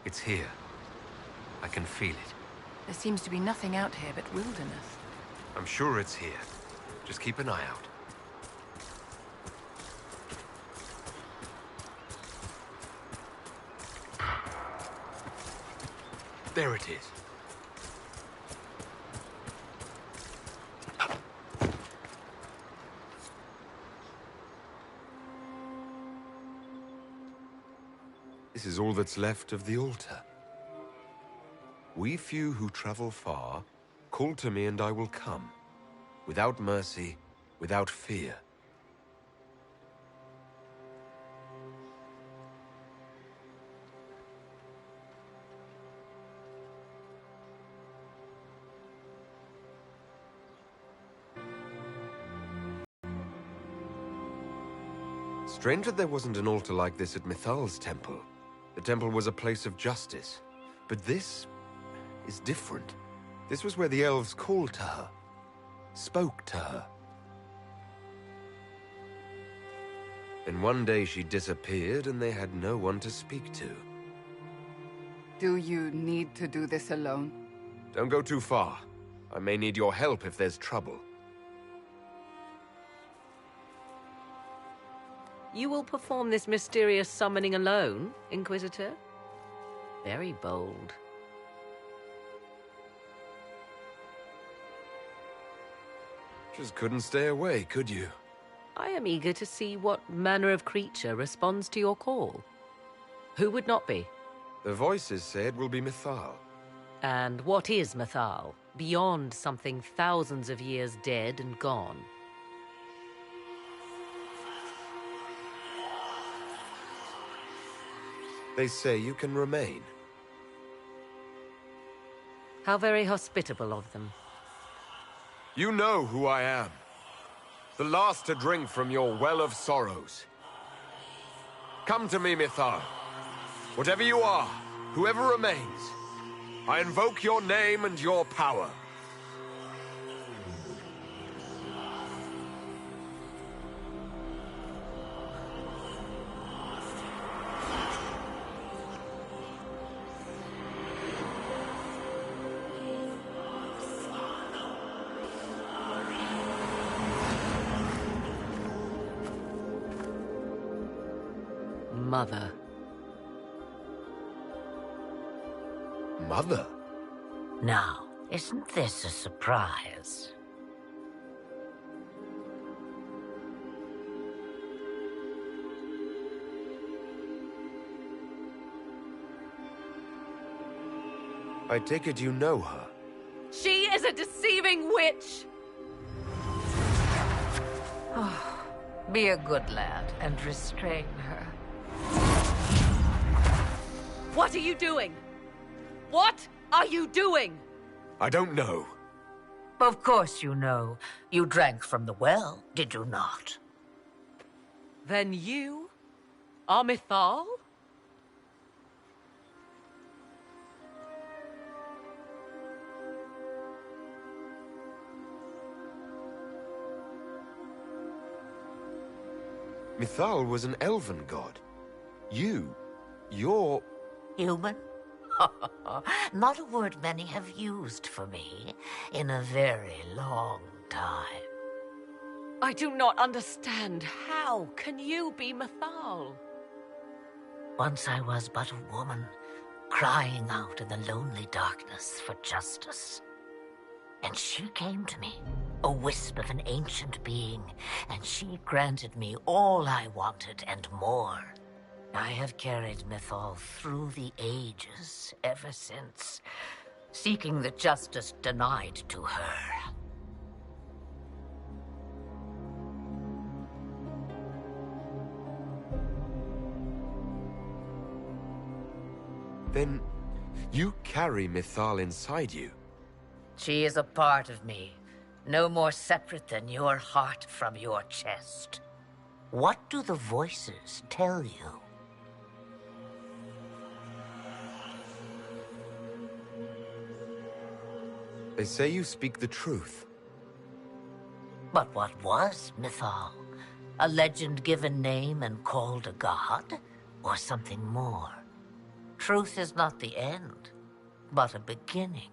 It's here. I can feel it. There seems to be nothing out here but wilderness. I'm sure it's here. Just keep an eye out. There it is. This is all that's left of the altar. We few who travel far, call to me and I will come, without mercy, without fear. Strange that there wasn't an altar like this at Mithal's temple. The temple was a place of justice, but this is different. This was where the elves called to her, spoke to her. And one day she disappeared and they had no one to speak to. Do you need to do this alone? Don't go too far. I may need your help if there's trouble. You will perform this mysterious summoning alone, Inquisitor? Very bold. Just couldn't stay away, could you? I am eager to see what manner of creature responds to your call. Who would not be? The voices say it will be Mithal. And what is Mithal, beyond something thousands of years dead and gone? They say you can remain. How very hospitable of them. You know who I am. The last to drink from your well of sorrows. Come to me, Mithal. Whatever you are, whoever remains, I invoke your name and your power. Mother. Mother? Now, isn't this a surprise? I take it you know her. She is a deceiving witch! Be a good lad and restrain her. What are you doing? What are you doing? I don't know. Of course you know. You drank from the well, did you not? Then you are Mithal? Mithal was an elven god. You're... Human? Not a word many have used for me in a very long time. I do not understand. How can you be Mithal? Once I was but a woman, crying out in the lonely darkness for justice. And she came to me, a wisp of an ancient being, and she granted me all I wanted and more. I have carried Mithal through the ages ever since, seeking the justice denied to her. Then you carry Mithal inside you. She is a part of me, no more separate than your heart from your chest. What do the voices tell you? They say you speak the truth. But what was Mithal? A legend given name and called a god? Or something more? Truth is not the end, but a beginning.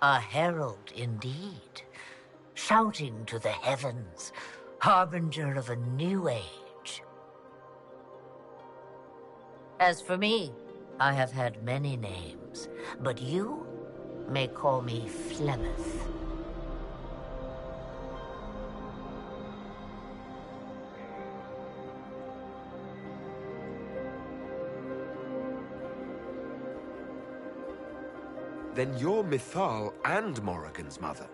A herald indeed, shouting to the heavens, harbinger of a new age. As for me, I have had many names, but you may call me Flemeth. Then you're Mithal and Morrigan's mother.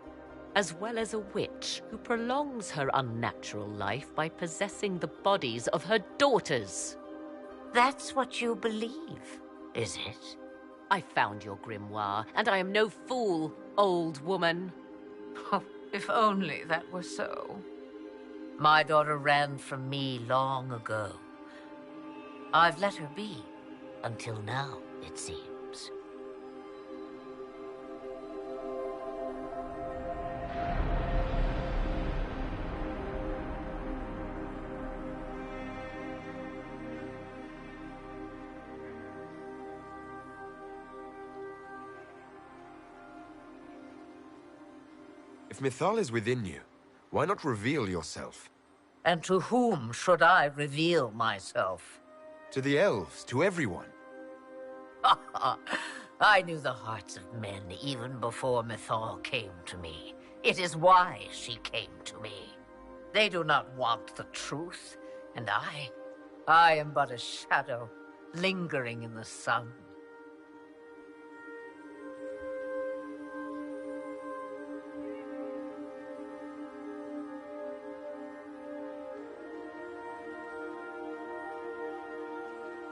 As well as a witch who prolongs her unnatural life by possessing the bodies of her daughters. That's what you believe, is it? I found your grimoire, and I am no fool, old woman. Oh, if only that were so. My daughter ran from me long ago. I've let her be, until now, it seems. If Mithal is within you, why not reveal yourself? And to whom should I reveal myself? To the elves, to everyone. I knew the hearts of men even before Mithal came to me. It is why she came to me. They do not want the truth, and I am but a shadow, lingering in the sun.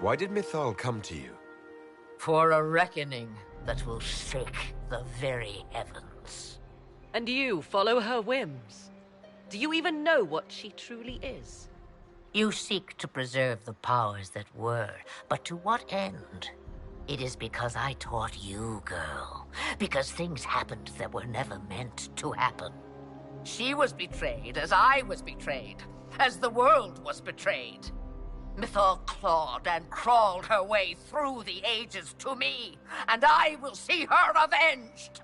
Why did Mithal come to you? For a reckoning that will shake the very heavens. And you follow her whims. Do you even know what she truly is? You seek to preserve the powers that were, but to what end? It is because I taught you, girl. Because things happened that were never meant to happen. She was betrayed as I was betrayed, as the world was betrayed. Mithal clawed and crawled her way through the ages to me, and I will see her avenged!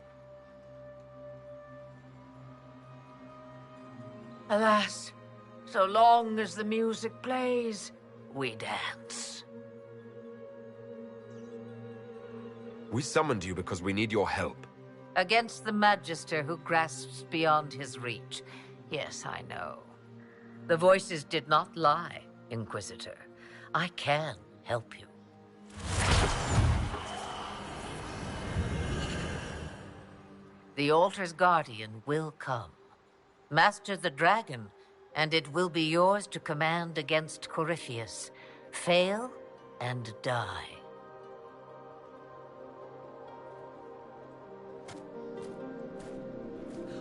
Alas, so long as the music plays, we dance. We summoned you because we need your help. Against the Magister who grasps beyond his reach. Yes, I know. The voices did not lie, Inquisitor. I can help you. The altar's guardian will come. Master the dragon, and it will be yours to command against Corypheus. Fail and die.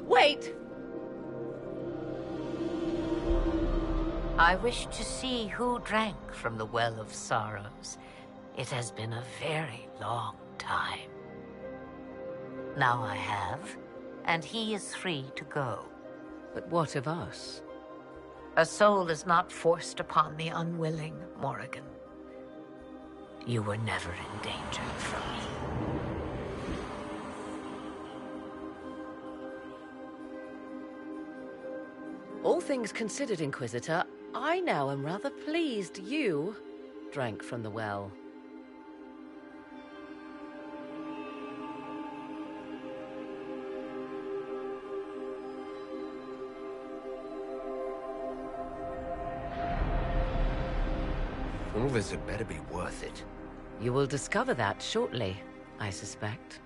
Wait! I wish to see who drank from the Well of Sorrows. It has been a very long time. Now I have, and he is free to go. But what of us? A soul is not forced upon the unwilling, Morrigan. You were never in danger from me. All things considered, Inquisitor, I now am rather pleased you drank from the well. All this had better be worth it. You will discover that shortly, I suspect.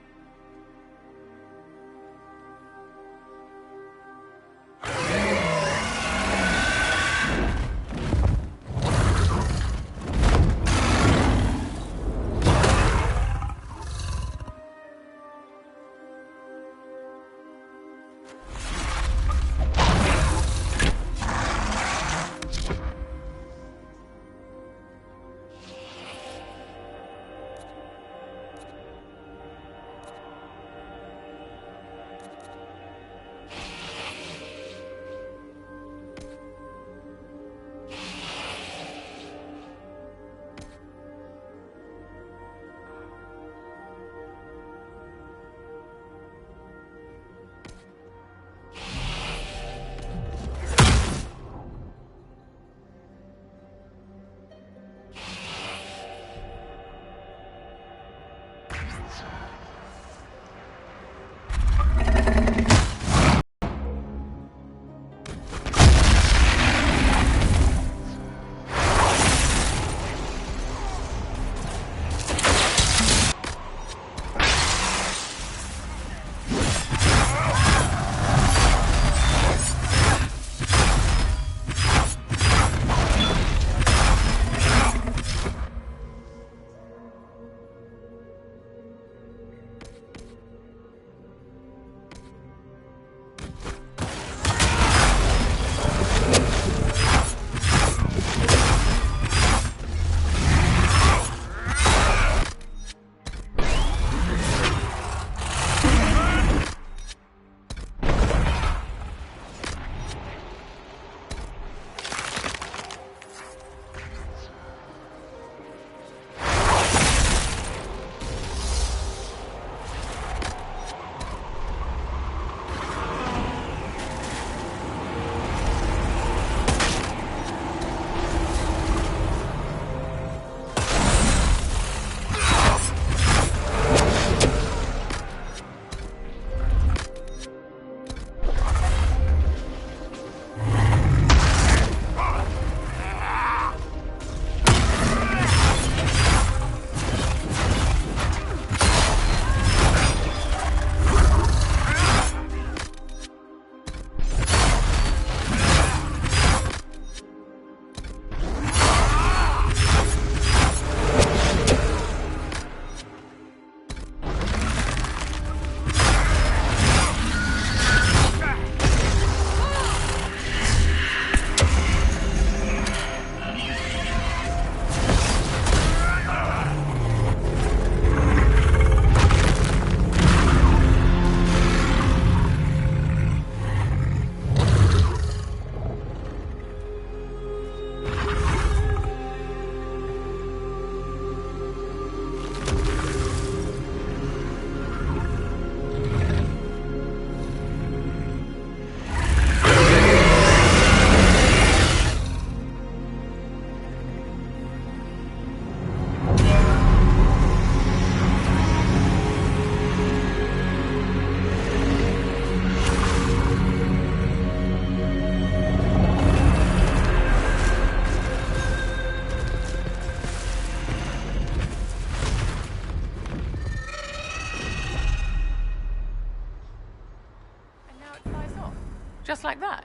Just like that?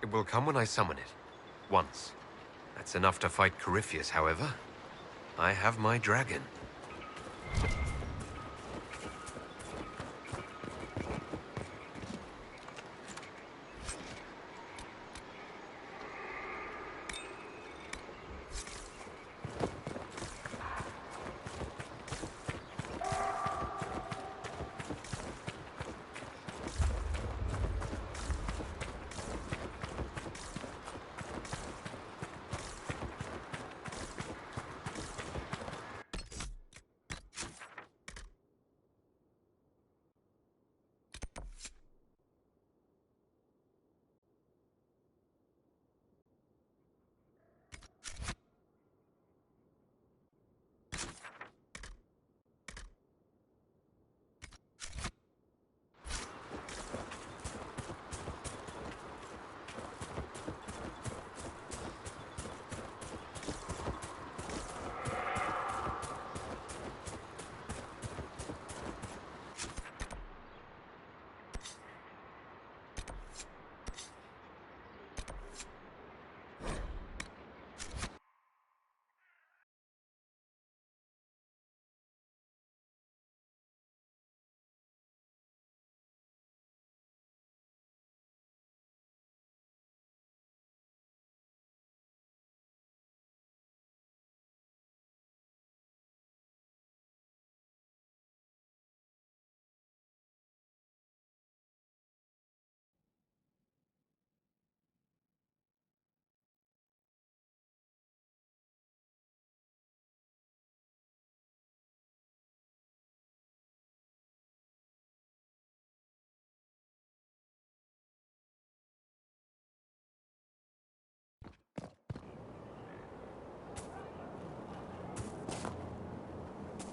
It will come when I summon it. Once. That's enough to fight Corypheus, however. I have my dragon.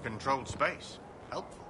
Controlled space. Helpful.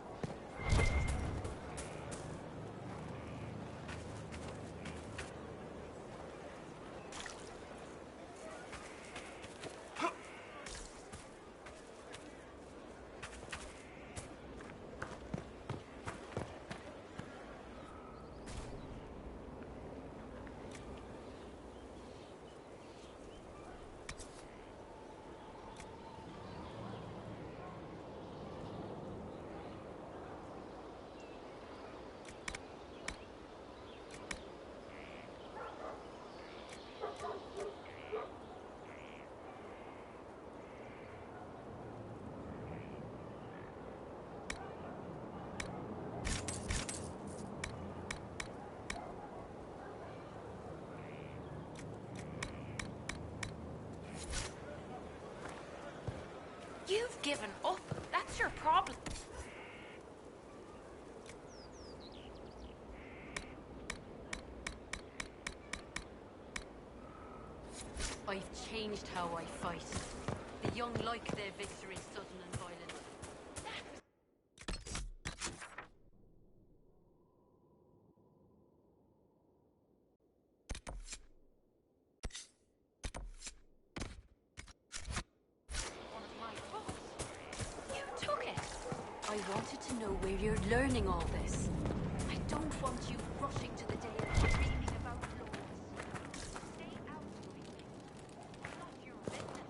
You've given up. That's your problem. I've changed how I fight. The young like their victory sudden and violent. One of my books. You took it. I wanted to know where you're learning all this. I don't want you rushing to the day of dreaming about laws. Stay out of my things. Not your business.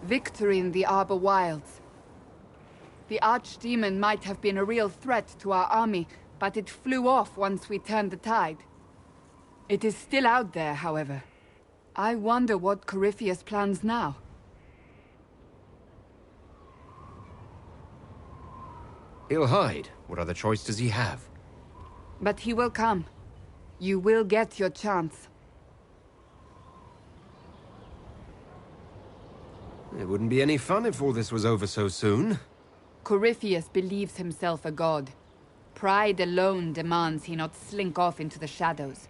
Victory in the Arbor Wilds. The Archdemon might have been a real threat to our army, but it flew off once we turned the tide. It is still out there, however. I wonder what Corypheus plans now. He'll hide. What other choice does he have? But he will come. You will get your chance. It wouldn't be any fun if all this was over so soon. Corypheus believes himself a god. Pride alone demands he not slink off into the shadows.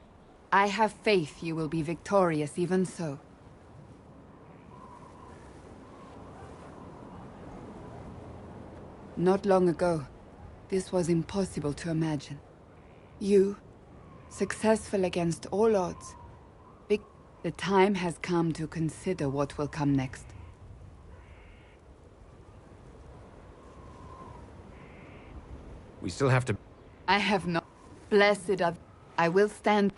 I have faith you will be victorious even so. Not long ago, this was impossible to imagine. You, successful against all odds. The time has come to consider what will come next. We still have to... I have not... Blessed of... I will stand...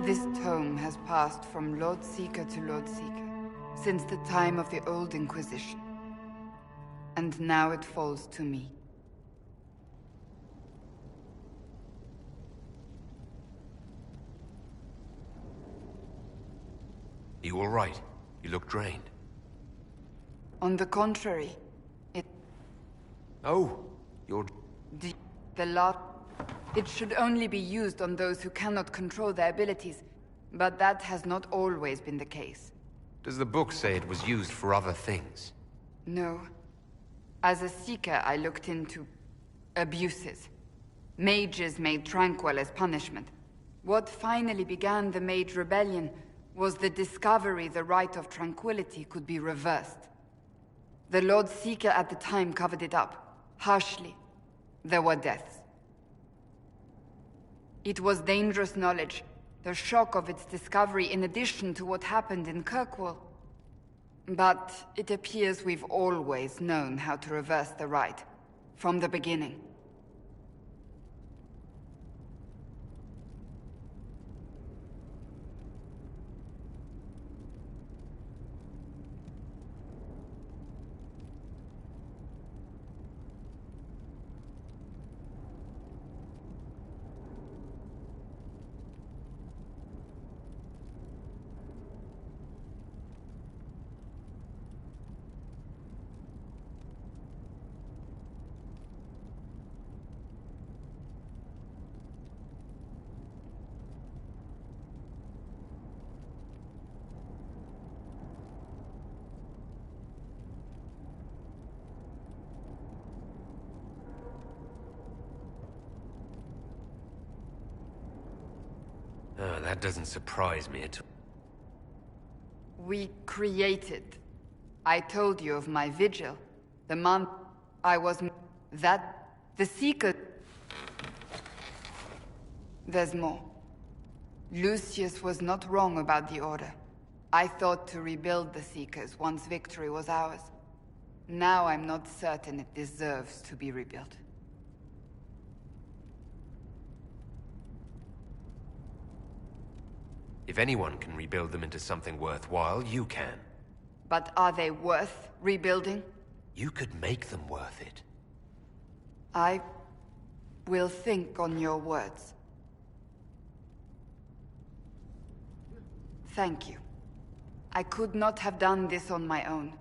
This tome has passed from Lord Seeker to Lord Seeker, since the time of the Old Inquisition. And now it falls to me. You all right? You look drained. On the contrary, Oh, you're... the lot... It should only be used on those who cannot control their abilities, but that has not always been the case. Does the book say it was used for other things? No. As a seeker, I looked into... abuses. Mages made tranquil as punishment. What finally began the Mage Rebellion was the discovery the right of tranquility could be reversed. The Lord Seeker at the time covered it up, harshly. There were deaths. It was dangerous knowledge, the shock of its discovery in addition to what happened in Kirkwall. But it appears we've always known how to reverse the right, from the beginning. Oh, that doesn't surprise me at all. We created. I told you of my vigil. The month I was... The Seeker... There's more. Lucius was not wrong about the Order. I thought to rebuild the Seekers once victory was ours. Now I'm not certain it deserves to be rebuilt. If anyone can rebuild them into something worthwhile, you can. But are they worth rebuilding? You could make them worth it. I will think on your words. Thank you. I could not have done this on my own.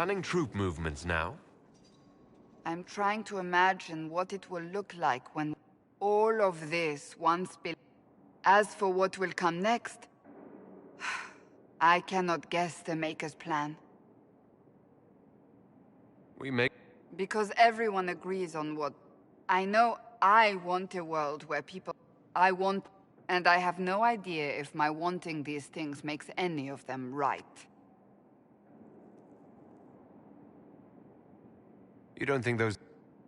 Planning troop movements now? I'm trying to imagine what it will look like when all of this once be. As for what will come next, I cannot guess the Maker's plan. We make... Because everyone agrees on what... I know I want a world where people... I want... And I have no idea if my wanting these things makes any of them right. You don't think those...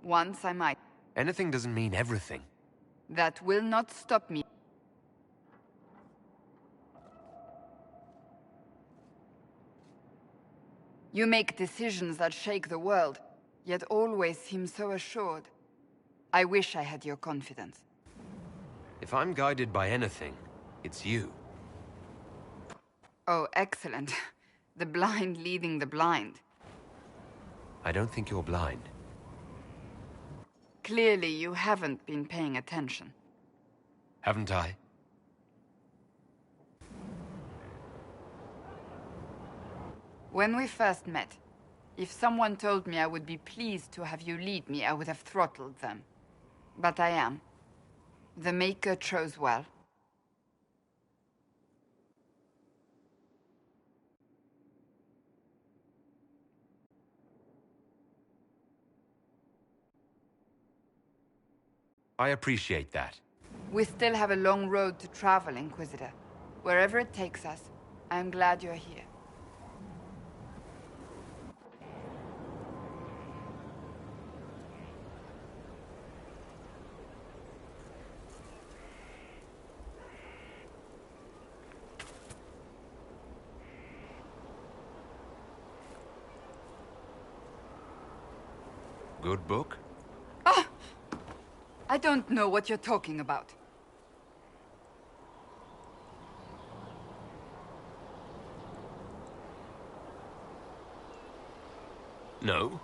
Once I might. Anything doesn't mean everything. That will not stop me. You make decisions that shake the world, yet always seem so assured. I wish I had your confidence. If I'm guided by anything, it's you. Oh, excellent. The blind leading the blind. I don't think you're blind. Clearly, you haven't been paying attention. Haven't I? When we first met, if someone told me I would be pleased to have you lead me, I would have throttled them. But I am. The Maker chose well. I appreciate that. We still have a long road to travel, Inquisitor. Wherever it takes us, I'm glad you're here. Good book? Ah! I don't know what you're talking about. No?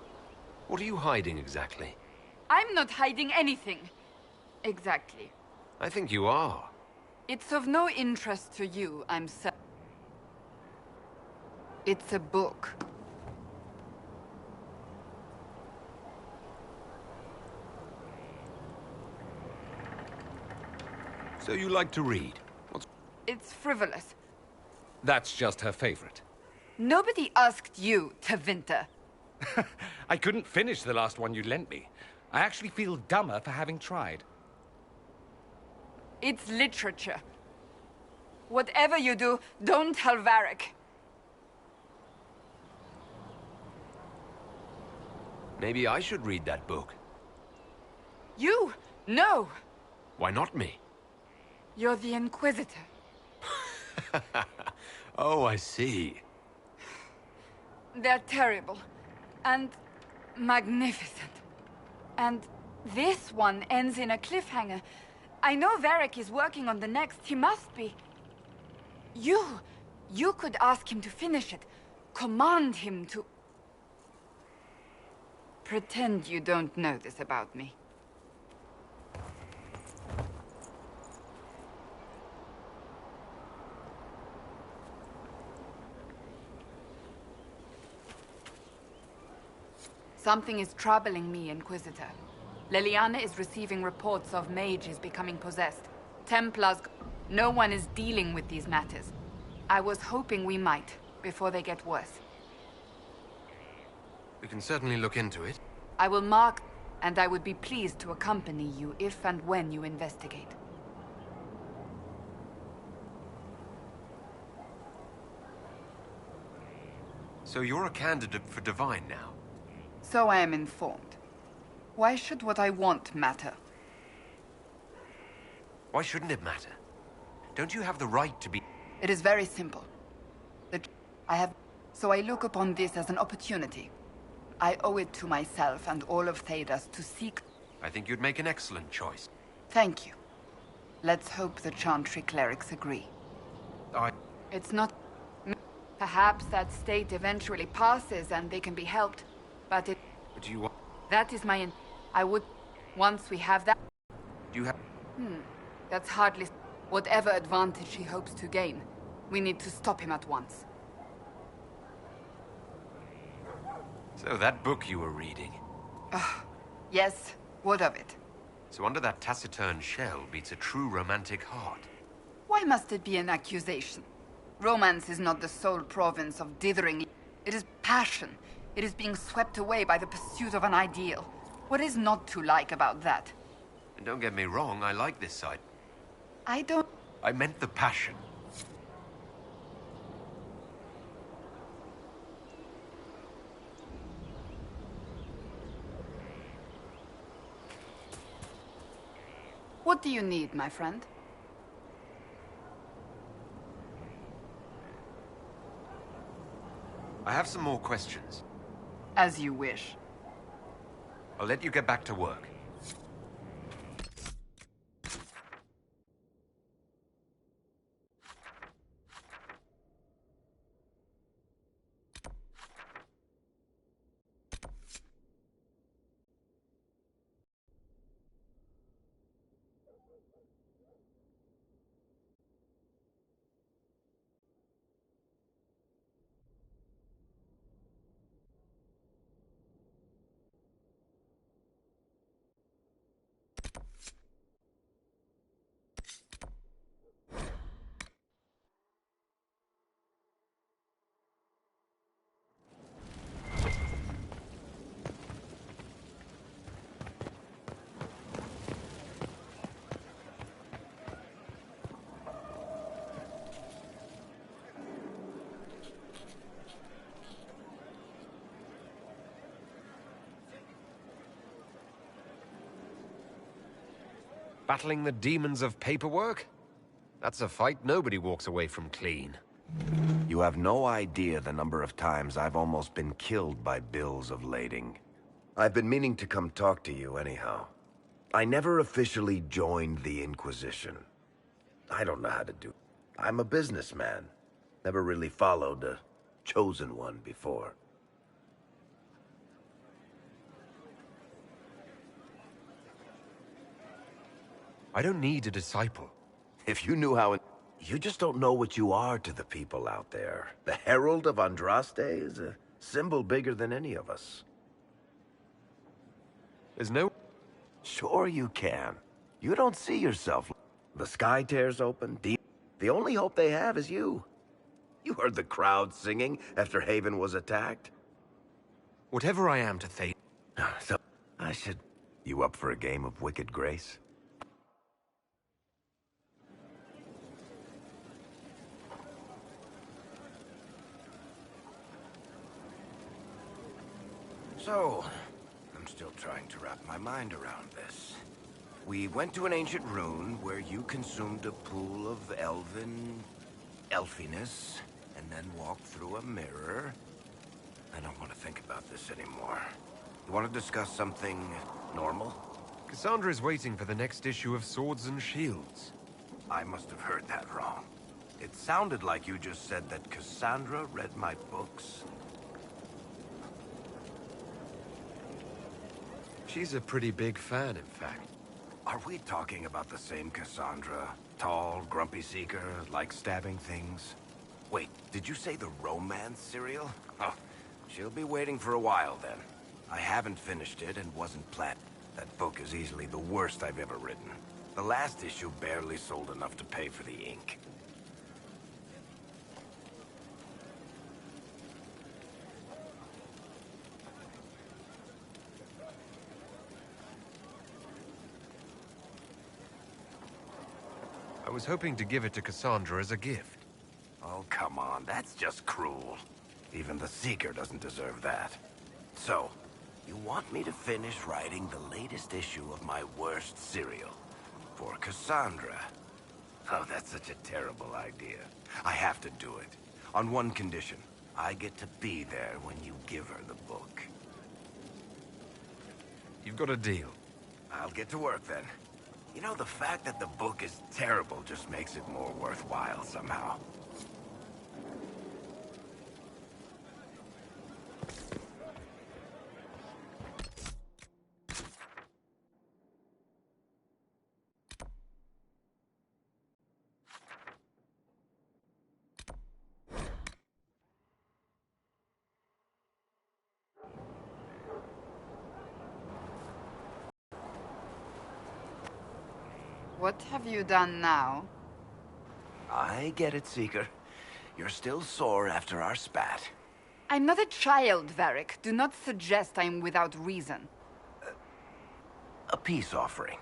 What are you hiding exactly? I'm not hiding anything. Exactly. I think you are. It's of no interest to you, I'm certain. It's a book. So you like to read? It's frivolous. That's just her favorite. Nobody asked you, Tevinter. I couldn't finish the last one you lent me. I actually feel dumber for having tried. It's literature. Whatever you do, don't tell Varric. Maybe I should read that book. You? No! Why not me? You're the Inquisitor. Oh, I see. They're terrible. And magnificent. And this one ends in a cliffhanger. I know Varric is working on the next. He must be. You could ask him to finish it. Command him to... Pretend you don't know this about me. Something is troubling me, Inquisitor. Leliana is receiving reports of mages becoming possessed. Templars... No one is dealing with these matters. I was hoping we might, before they get worse. We can certainly look into it. I will mark, and I would be pleased to accompany you if and when you investigate. So you're a candidate for Divine now? So I am informed. Why should what I want matter? Why shouldn't it matter? Don't you have the right to be... It is very simple. So I look upon this as an opportunity. I owe it to myself and all of Thedas to seek... I think you'd make an excellent choice. Thank you. Let's hope the Chantry clerics agree. It's not... Perhaps that state eventually passes and they can be helped, but it... Do you want... That is my... I would... Once we have that... Do you have... That's hardly... Whatever advantage he hopes to gain, we need to stop him at once. So that book you were reading. Yes, what of it? So under that taciturn shell beats a true romantic heart. Why must it be an accusation? Romance is not the sole province of dithering. It is passion. It is being swept away by the pursuit of an ideal. What is not to like about that? And don't get me wrong, I like this side. I don't... I meant the passion. What do you need, my friend? I have some more questions. As you wish. I'll let you get back to work. Battling the demons of paperwork? That's a fight nobody walks away from clean. You have no idea the number of times I've almost been killed by bills of lading. I've been meaning to come talk to you anyhow. I never officially joined the Inquisition. I don't know how to do it. I'm a businessman. Never really followed a chosen one before. I don't need a disciple. If you knew how... You just don't know what you are to the people out there. The Herald of Andraste is a symbol bigger than any of us. There's no... Sure you can. You don't see yourself. The sky tears open. The only hope they have is you. You heard the crowd singing after Haven was attacked. Whatever I am to Thane... So, I should... You up for a game of Wicked Grace? So, I'm still trying to wrap my mind around this. We went to an ancient rune where you consumed a pool of elfiness, and then walked through a mirror. I don't want to think about this anymore. You want to discuss something normal? Cassandra's waiting for the next issue of Swords and Shields. I must have heard that wrong. It sounded like you just said that Cassandra read my books. She's a pretty big fan, in fact. Are we talking about the same Cassandra? Tall, grumpy seeker, like stabbing things? Wait, did you say the romance serial? Oh, she'll be waiting for a while then. I haven't finished it and wasn't planning. That book is easily the worst I've ever written. The last issue barely sold enough to pay for the ink. I was hoping to give it to Cassandra as a gift. Oh, come on, that's just cruel. Even the Seeker doesn't deserve that. So, you want me to finish writing the latest issue of my worst serial for Cassandra? Oh, that's such a terrible idea. I have to do it. On one condition. I get to be there when you give her the book. You've got a deal. I'll get to work then. You know, the fact that the book is terrible just makes it more worthwhile somehow. What have you done now? I get it, Seeker. You're still sore after our spat. I'm not a child, Varric. Do not suggest I'm without reason. A peace offering.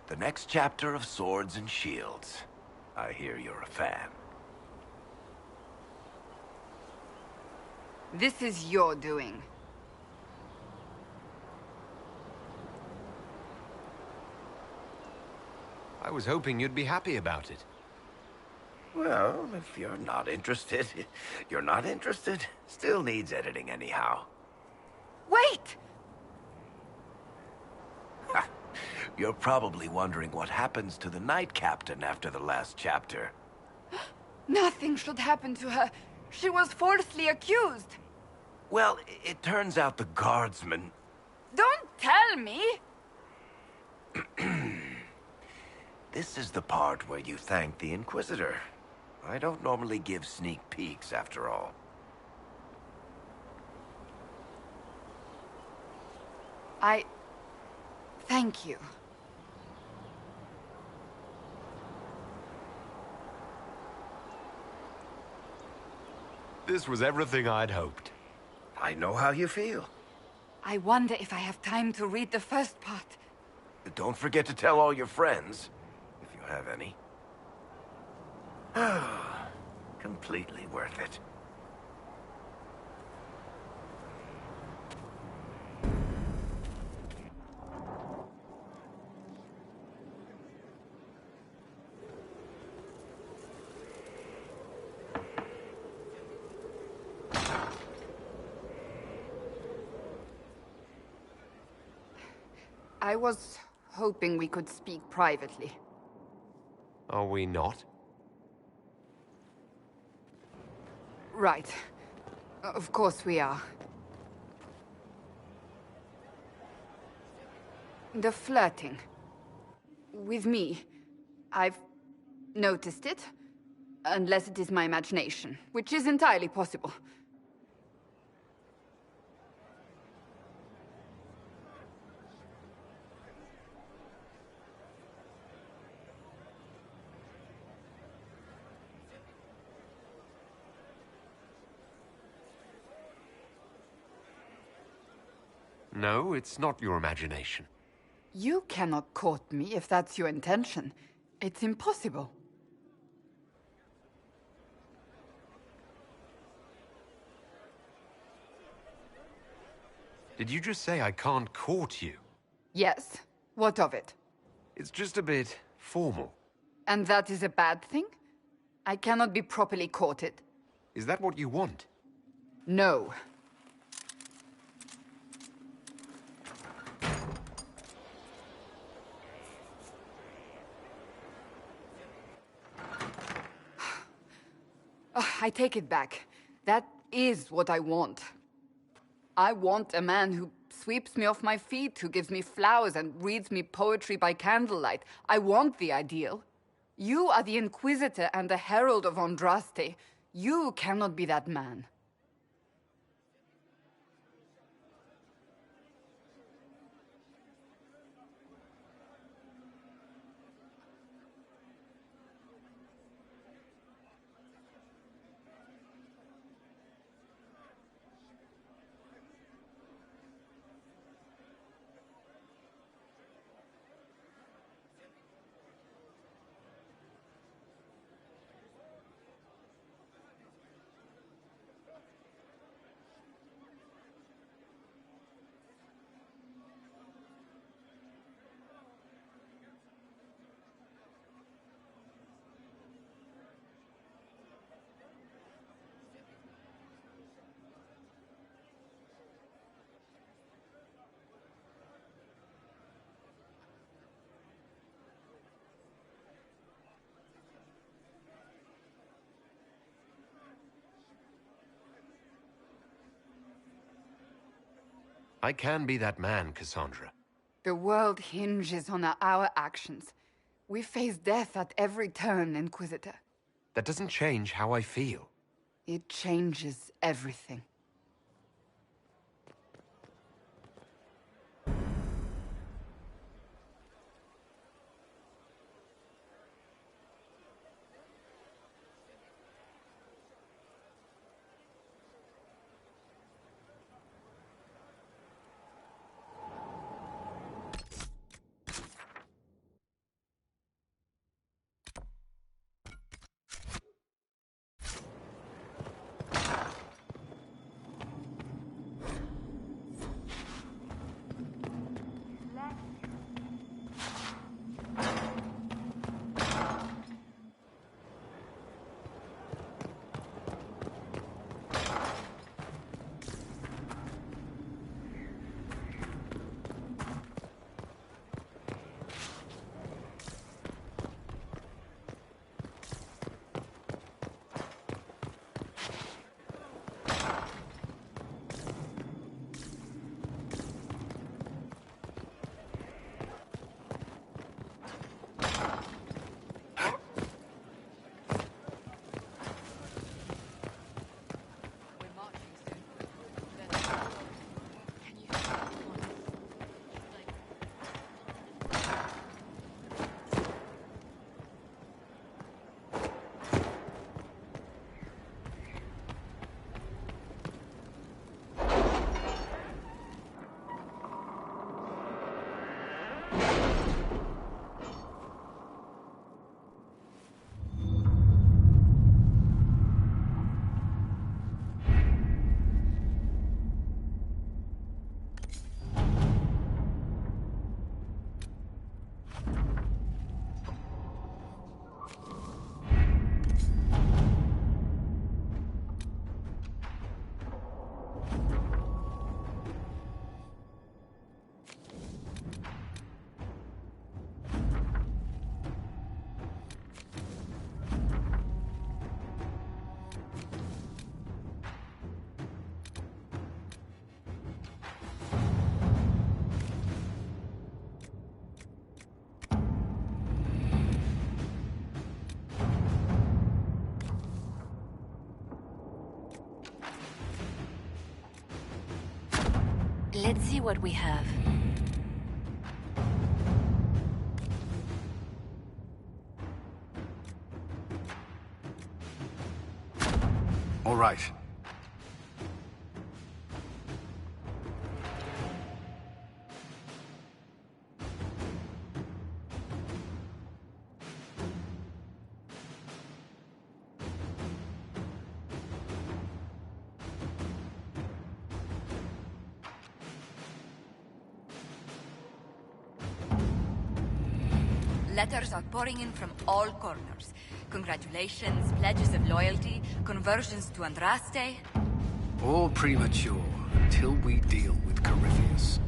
The next chapter of Swords and Shields. I hear you're a fan. This is your doing. I was hoping you'd be happy about it. Well, if you're not interested, you're not interested. Still needs editing anyhow. Wait! You're probably wondering what happens to the Knight Captain after the last chapter. Nothing should happen to her. She was falsely accused. Well, it turns out the guardsman... Don't tell me! This is the part where you thank the Inquisitor. I don't normally give sneak peeks, after all. Thank you. This was everything I'd hoped. I know how you feel. I wonder if I have time to read the first part. Don't forget to tell all your friends, if you have any. Completely worth it. I was hoping we could speak privately. Are we not? Right. Of course we are. The flirting. With me. I've noticed it. Unless it is my imagination, which is entirely possible. No, it's not your imagination. You cannot court me if that's your intention. It's impossible. Did you just say I can't court you? Yes. What of it? It's just a bit formal. And that is a bad thing? I cannot be properly courted. Is that what you want? No. I take it back. That is what I want. I want a man who sweeps me off my feet, who gives me flowers and reads me poetry by candlelight. I want the ideal. You are the Inquisitor and the Herald of Andraste. You cannot be that man. I can be that man, Cassandra. The world hinges on our actions. We face death at every turn, Inquisitor. That doesn't change how I feel. It changes everything. Let's see what we have. All right. Letters are pouring in from all corners. Congratulations, pledges of loyalty, conversions to Andraste. All premature until we deal with Corypheus.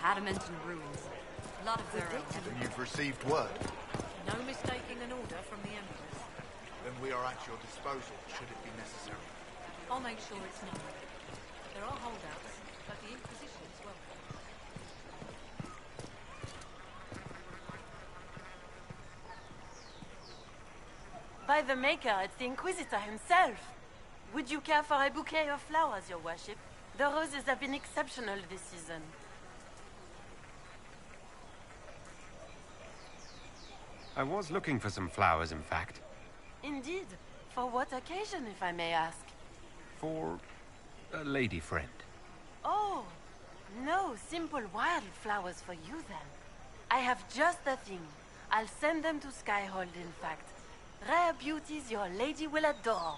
Adamant and ruins. A lot of their own. Then you've received word. No mistaking an order from the Empress. Then we are at your disposal, should it be necessary. I'll make sure it's not. There are holdouts, but the Inquisition is welcome. By the Maker, it's the Inquisitor himself. Would you care for a bouquet of flowers, your worship? The roses have been exceptional this season. I was looking for some flowers, in fact. Indeed. For what occasion, if I may ask? For a lady friend. Oh, no simple wildflowers for you then. I have just the thing. I'll send them to Skyhold, in fact. Rare beauties your lady will adore.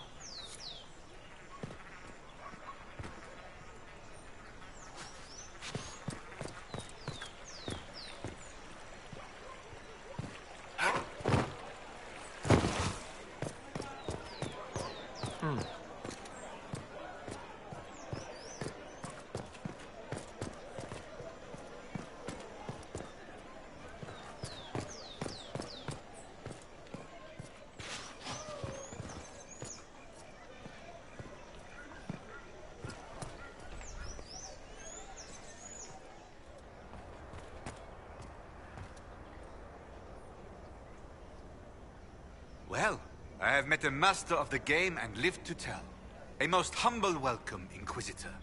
Well, I have met a master of the game and lived to tell. A most humble welcome, Inquisitor.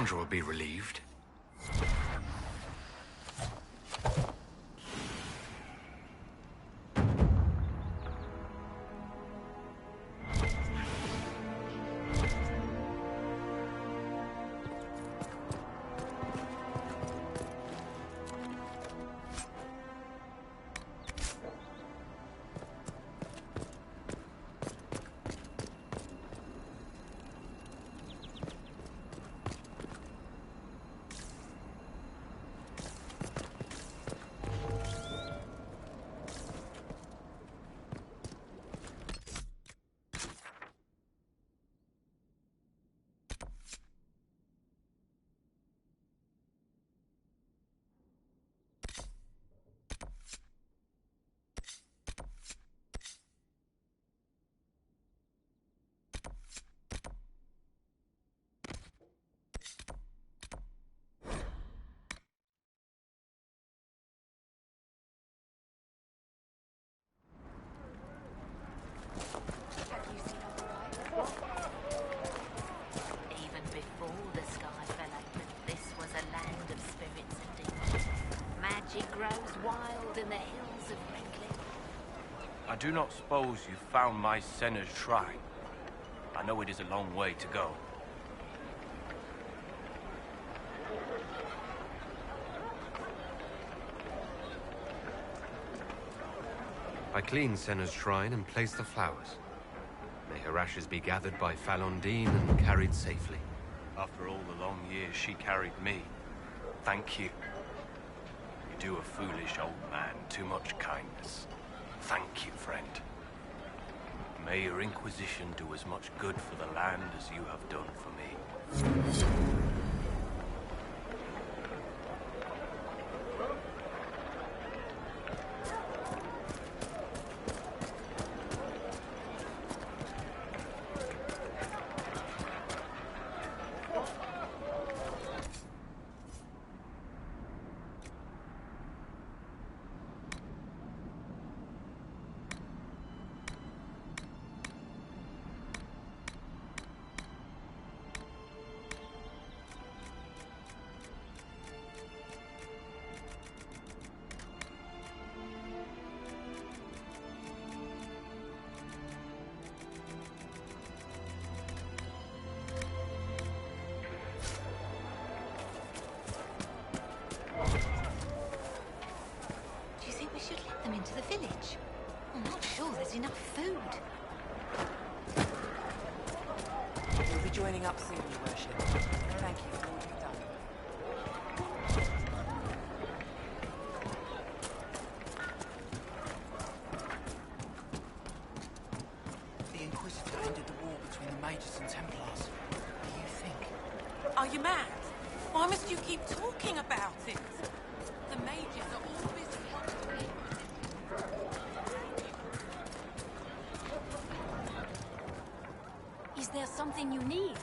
Sandra will be relieved. Even before the sky fell open, this was a land of spirits and demons. Magic grows wild in the hills of Redcliffe. I do not suppose you found my Senna's shrine. I know it is a long way to go. I cleaned Senna's shrine and placed the flowers. May her ashes be gathered by Falondine and carried safely. After all the long years she carried me, thank you. You do a foolish old man too much kindness. Thank you, friend. May your Inquisition do as much good for the land as you have done for me. Do you think we should let them into the village? I'm not sure there's enough food. We'll be joining up soon, Your Worship. Thank you for all you've done. The Inquisitor ended the war between the Mages and Templars. What do you think? Are you mad? Why must you keep talking about it? The mages are all busy helping me. Is there something you need?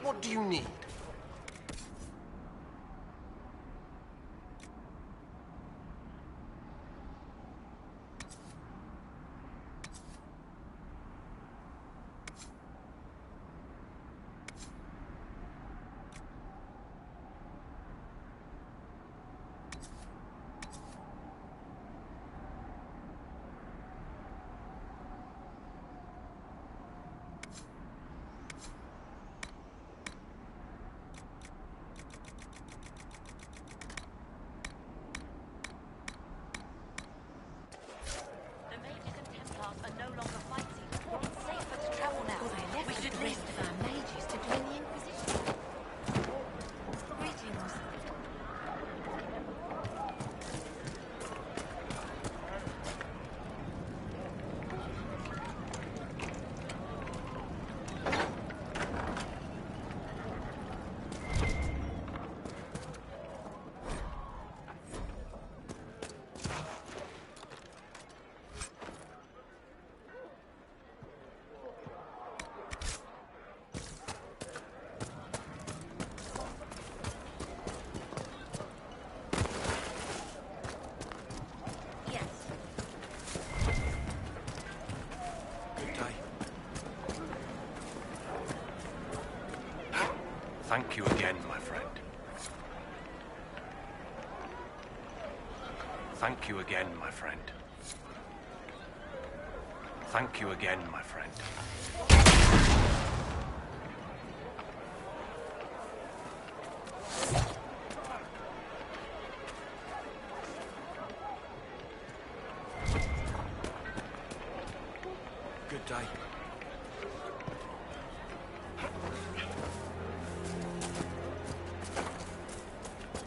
What do you need? Thank you again, my friend. Thank you again, my friend. Thank you again, my friend. Good day.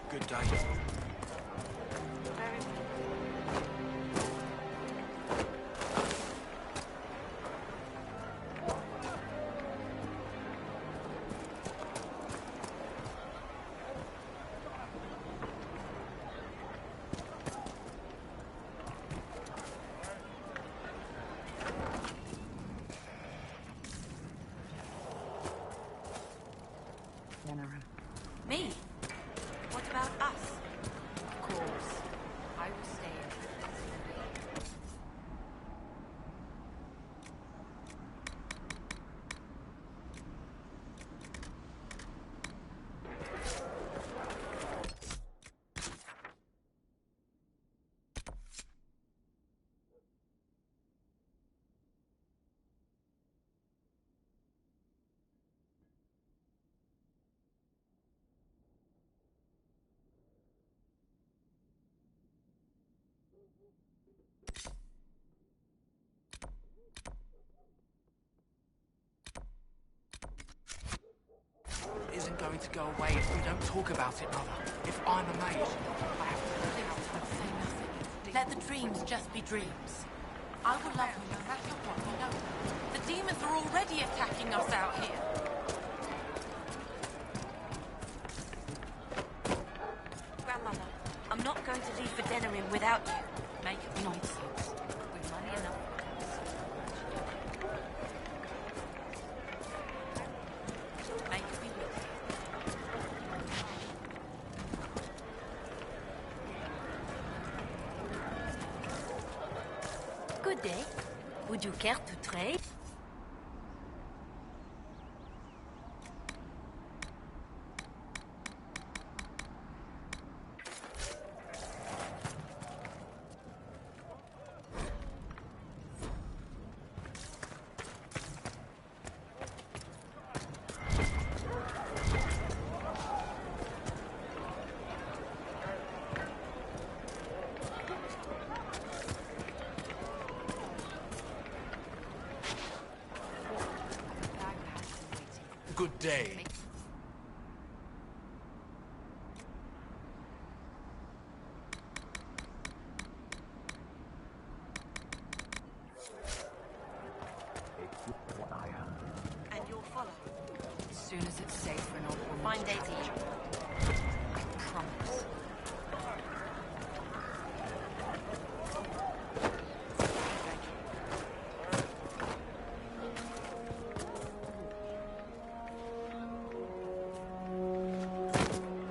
Good day. Me? What about us? Of course. I will stay in Isn't going to go away if we don't talk about it, Mother. If I'm a mage, I have to learn how to say nothing. Let the dreams just be dreams. I will love you no matter what, you know. The demons are already attacking us out here. Grandmother, I'm not going to leave for Denerim without you. Make it nonsense. With money enough. Make it be with you. Good day. Would you care to trade? Good day. And you'll follow. As soon as it's safe for an old woman. Fine day to you. I promise.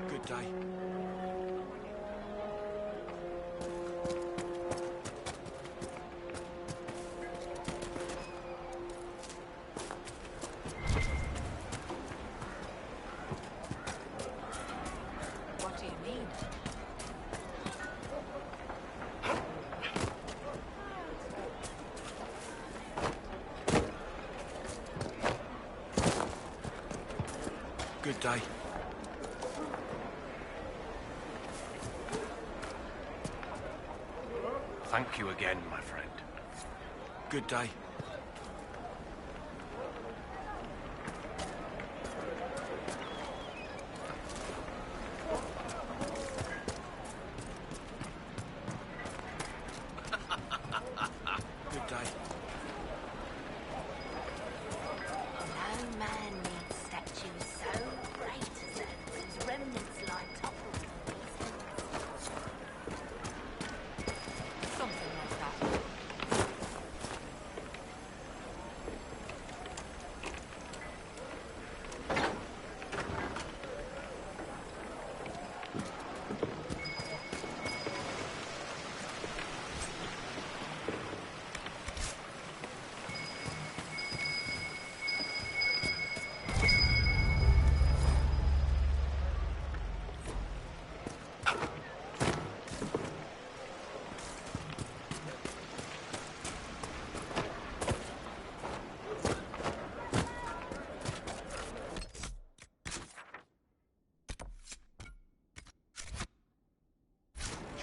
Good day. What do you mean? Good day. Thank you again, my friend. Good day. Good day. No man needs statues so great as those whose remnants lie toppled. Something like that.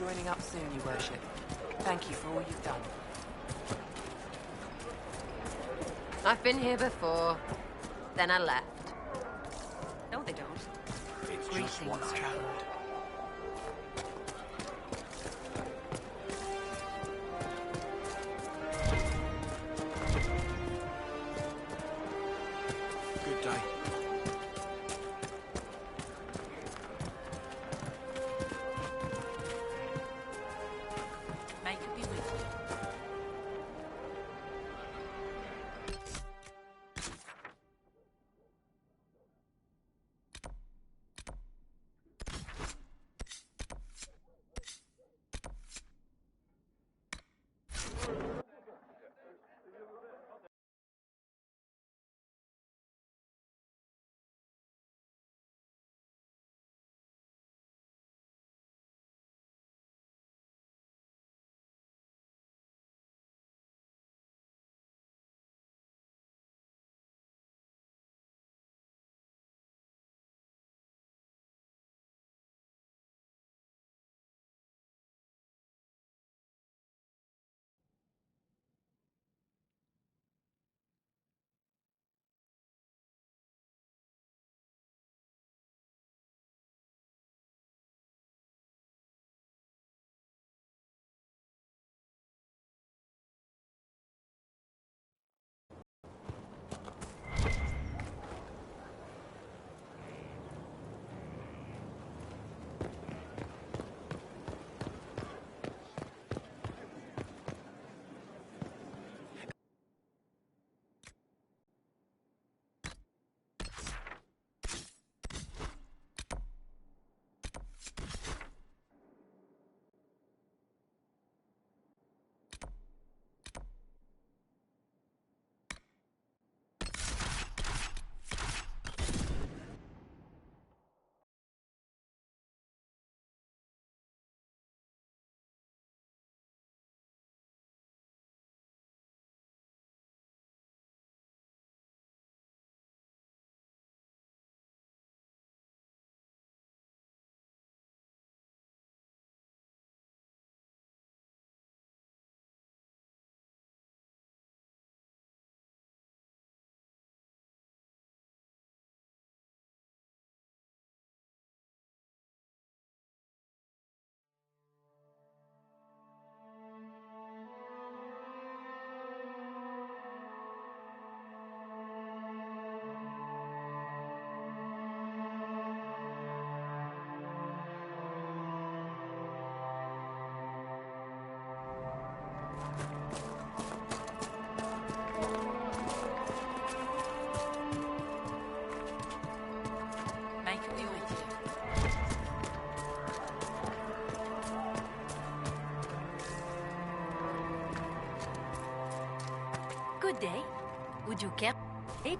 joining up soon, Your Worship. Thank you for all you've done. I've been here before. Then I left. No, they don't. It's Greetings, just what I traveler. heard. Good day. May it be with you. May it be with you. Good day. Would you care? It?